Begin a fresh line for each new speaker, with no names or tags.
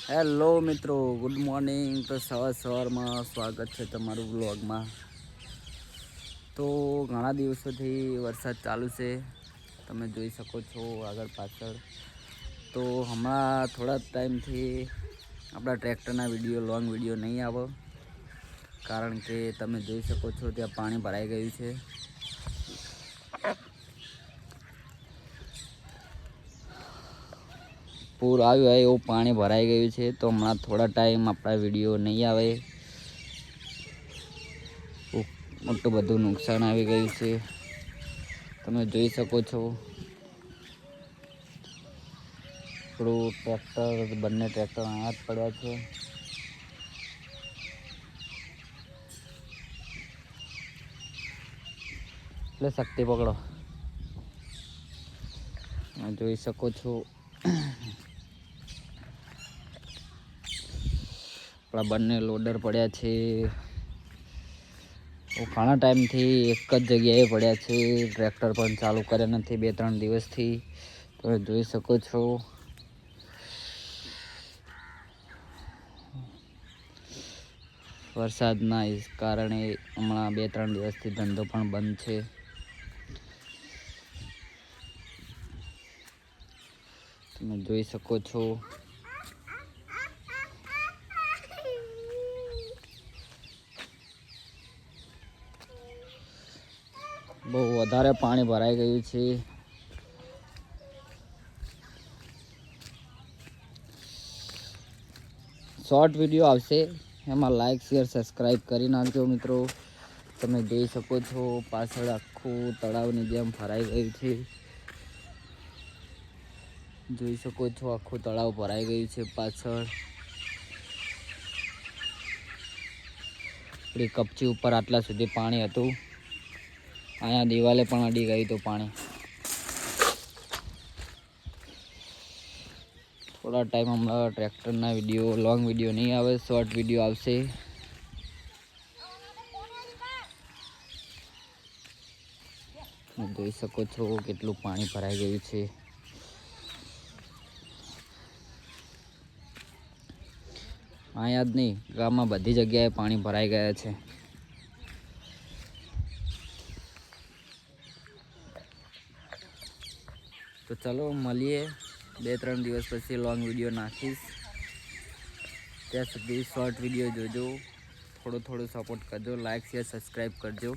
Hello મિત્રો, good morning. તો સવારમાં સ્વાગત છે તમારું વ્લોગમાં. તો ઘણા દિવસોથી વરસાદ ચાલુ છે, તમે જોઈ શકો છો આગળ પાછળ. તો હમણાં થોડા ટાઈમથી આપણા ટ્રેક્ટરના લોંગ વિડીયો નહીં આવે, કારણ કે તમે જોઈ શકો છો ત્યાં પાણી ભરાઈ ગયું છે. પૂર આવ્યું હોય એવું પાણી ભરાઈ ગયું છે, તો હમણાં થોડા ટાઈમ આપણા વિડીયો નહીં આવે. મોટું બધું નુકસાન આવી ગયું છે, તમે જોઈ શકો છો. થોડું બંને ટ્રેક્ટર અહીંયા જ પડ્યા છે. એટલે શક્તિ પકડો, તમે જોઈ શકો છો. આપણા બંને લોડર પડ્યા છે. ઘણા ટાઈમથી એક જ જગ્યાએ પડ્યા છે, ટ્રેક્ટર પણ ચાલુ કર્યા નથી 2-3 દિવસથી. તમે જોઈ શકો છો. વરસાદના કારણે હમણાં 2-3 દિવસથી ધંધો પણ બંધ છે. તમે જોઈ શકો છો. બહુ વધારે પાણી ભરાઈ ગયું છે. શોર્ટ વિડીયો આવશે, એમાં લાઈક શેર સબસ્ક્રાઈબ કરી નાખજો મિત્રો. તમે જોઈ શકો છો પાછળ આખું તળાવની જેમ ભરાઈ ગયું છે. જોઈ શકો છો આખું તળાવ ભરાઈ ગયું છે પાછળ. આપણી કપચી ઉપર આટલા સુધી પાણી હતું. અહીંયા દિવાલે પણ અડી ગયું હતું પાણી. થોડા ટાઈમ હમણાં ટ્રેક્ટરના લોંગ વિડીયો નહીં આવે, શોર્ટ વિડીયો આવશે. જોઈ શકો છો કેટલું પાણી ભરાઈ ગયું છે. અહીંયા જ નહીં, ગામમાં બધી જગ્યાએ પાણી ભરાઈ ગયા છે. તો ચલો મળીએ, 2-3 દિવસ પછી લોંગ વિડીયો નાખીશ. ત્યાં સુધી શોર્ટ વિડીયો જોજો, થોડો સપોર્ટ કરજો, લાઈક શેર સબસ્ક્રાઈબ કરજો.